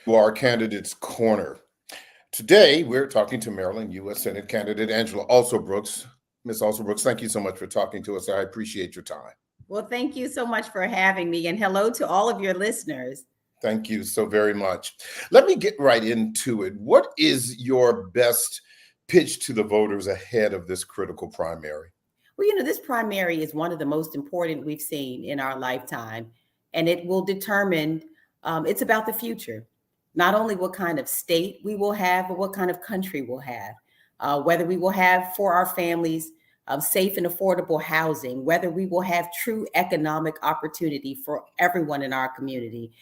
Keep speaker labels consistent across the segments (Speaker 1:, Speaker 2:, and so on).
Speaker 1: To our candidates corner. Today, we're talking to Maryland U.S. Senate candidate Angela Alsobrooks. Ms. Alsobrooks, thank you so much for talking to us. I appreciate your time.
Speaker 2: Well, thank you so much for having me, and hello to all of your listeners.
Speaker 1: Thank you so very much. Let me get right into it. What is your best pitch to the voters ahead of this critical primary?
Speaker 2: Well, this primary is one of the most important we've seen in our lifetime, and it will determine, it's about the future. Not only what kind of state we will have, but what kind of country we'll have. Whether we will have for our families safe and affordable housing, whether we will have true economic opportunity for everyone in our community,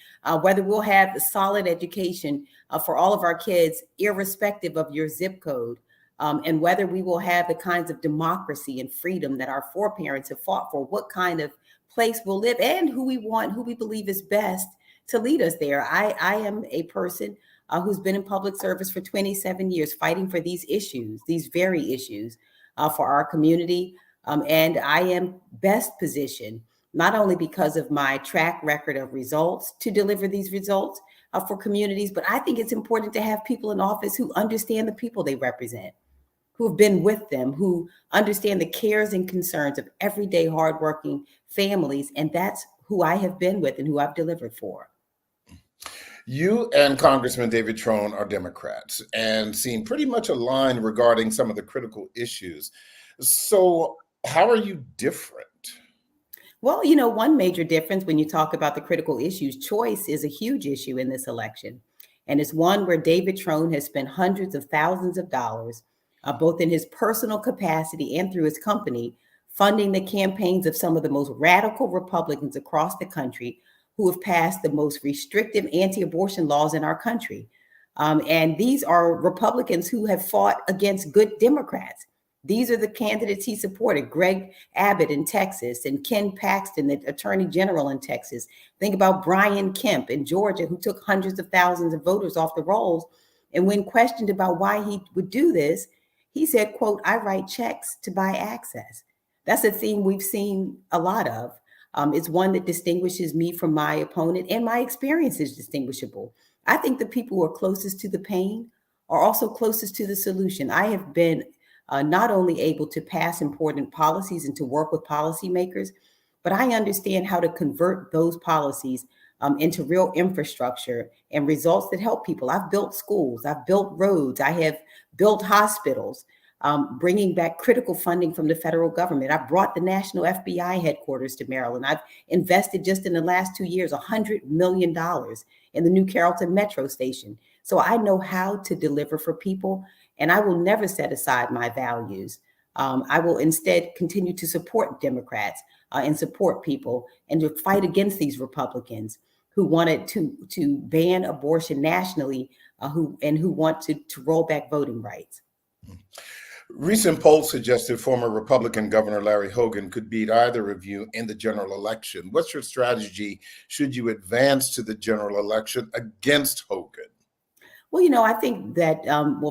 Speaker 2: whether we'll have a solid education for all of our kids, irrespective of your zip code, and whether we will have the kinds of democracy and freedom that our foreparents have fought for, what kind of place we'll live, and who we want, who we believe is best to lead us there. I am a person who's been in public service for 27 years, fighting for these issues, these very issues for our community. And I am best positioned, not only because of my track record of results, to deliver these results for communities, but I think it's important to have people in office who understand the people they represent, who have been with them, who understand the cares and concerns of everyday hardworking families. And that's who I have been with and who I've delivered for.
Speaker 1: You and Congressman David Trone are Democrats and seem pretty much aligned regarding some of the critical issues. So, how are you different?
Speaker 2: Well, one major difference when you talk about the critical issues, choice is a huge issue in this election. And it's one where David Trone has spent hundreds of thousands of dollars, both in his personal capacity and through his company, funding the campaigns of some of the most radical Republicans across the country who have passed the most restrictive anti-abortion laws in our country. And these are Republicans who have fought against good Democrats. These are the candidates he supported: Greg Abbott in Texas and Ken Paxton, the Attorney General in Texas. Think about Brian Kemp in Georgia, who took hundreds of thousands of voters off the rolls. And when questioned about why he would do this, he said, quote, "I write checks to buy access." That's a theme we've seen a lot of. It's one that distinguishes me from my opponent, and my experience is distinguishable. I think the people who are closest to the pain are also closest to the solution. I have been not only able to pass important policies and to work with policymakers, but I understand how to convert those policies into real infrastructure and results that help people. I've built schools, I've built roads, I have built hospitals. Bringing back critical funding from the federal government. I brought the National FBI headquarters to Maryland. I've invested just in the last 2 years $100 million in the new Carrollton Metro Station. So I know how to deliver for people, and I will never set aside my values. I will instead continue to support Democrats and support people, and to fight against these Republicans who wanted to ban abortion nationally, who want to roll back voting rights.
Speaker 1: Recent polls suggested former Republican Governor Larry Hogan could beat either of you in the general election. What's your strategy should you advance to the general election against Hogan?
Speaker 2: Well, I think that,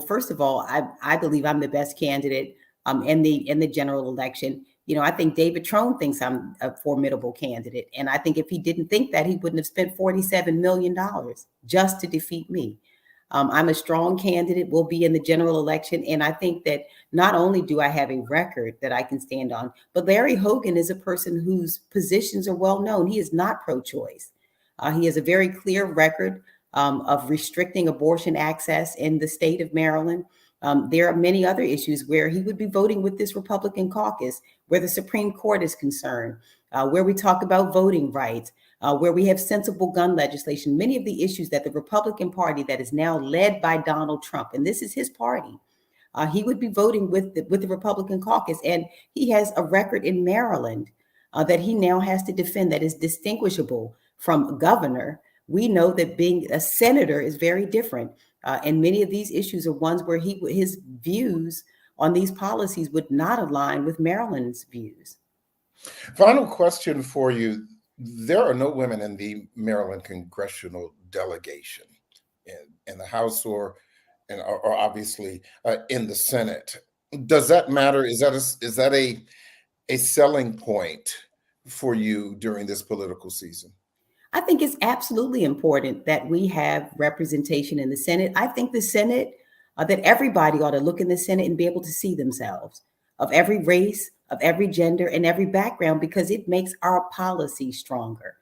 Speaker 2: first of all, I believe I'm the best candidate in the general election. I think David Trone thinks I'm a formidable candidate. And I think if he didn't think that, he wouldn't have spent $47 million just to defeat me. I'm a strong candidate, will be in the general election. And I think that not only do I have a record that I can stand on, but Larry Hogan is a person whose positions are well known. He is not pro-choice. He has a very clear record of restricting abortion access in the state of Maryland. There are many other issues where he would be voting with this Republican caucus, where the Supreme Court is concerned, where we talk about voting rights, where we have sensible gun legislation, many of the issues that the Republican Party that is now led by Donald Trump, and this is his party, he would be voting with the Republican caucus. And he has a record in Maryland that he now has to defend that is distinguishable from governor. We know that being a senator is very different. And many of these issues are ones where his views on these policies would not align with Maryland's views.
Speaker 1: Final question for you. There are no women in the Maryland congressional delegation in the House or obviously in the Senate. Does that matter? Is that a selling point for you during this political season?
Speaker 2: I think it's absolutely important that we have representation in the Senate. I think the Senate, that everybody ought to look in the Senate and be able to see themselves of every race, of every gender, and every background, because it makes our policy stronger.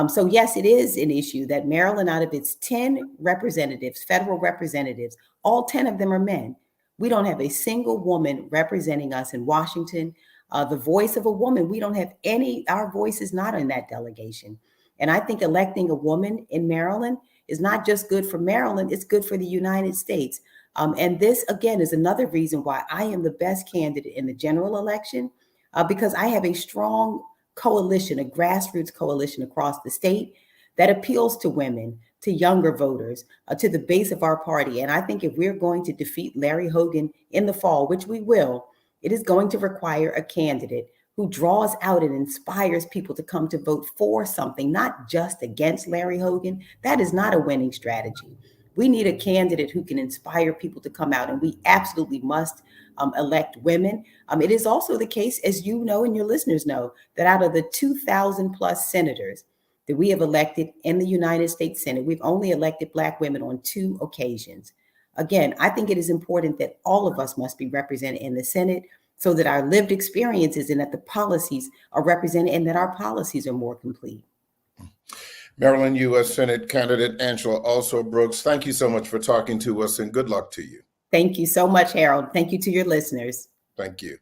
Speaker 2: So, yes, it is an issue that Maryland, out of its 10 representatives, federal representatives, all 10 of them are men. We don't have a single woman representing us in Washington. The voice of a woman, we don't have any, our voice is not in that delegation. And I think electing a woman in Maryland is not just good for Maryland, it's good for the United States. And this, again, is another reason why I am the best candidate in the general election, because I have a strong coalition, a grassroots coalition across the state that appeals to women, to younger voters, to the base of our party. And I think if we're going to defeat Larry Hogan in the fall, which we will, it is going to require a candidate who draws out and inspires people to come to vote for something, not just against Larry Hogan. That is not a winning strategy. We need a candidate who can inspire people to come out, and we absolutely must elect women. It is also the case, as you know and your listeners know, that out of the 2,000 plus senators that we have elected in the United States Senate, we've only elected Black women on 2 occasions. Again, I think it is important that all of us must be represented in the Senate, so that our lived experiences and that the policies are represented and that our policies are more complete.
Speaker 1: Maryland U.S. Senate candidate Angela Alsobrooks, thank you so much for talking to us, and good luck to you.
Speaker 2: Thank you so much, Harold. Thank you to your listeners.
Speaker 1: Thank you.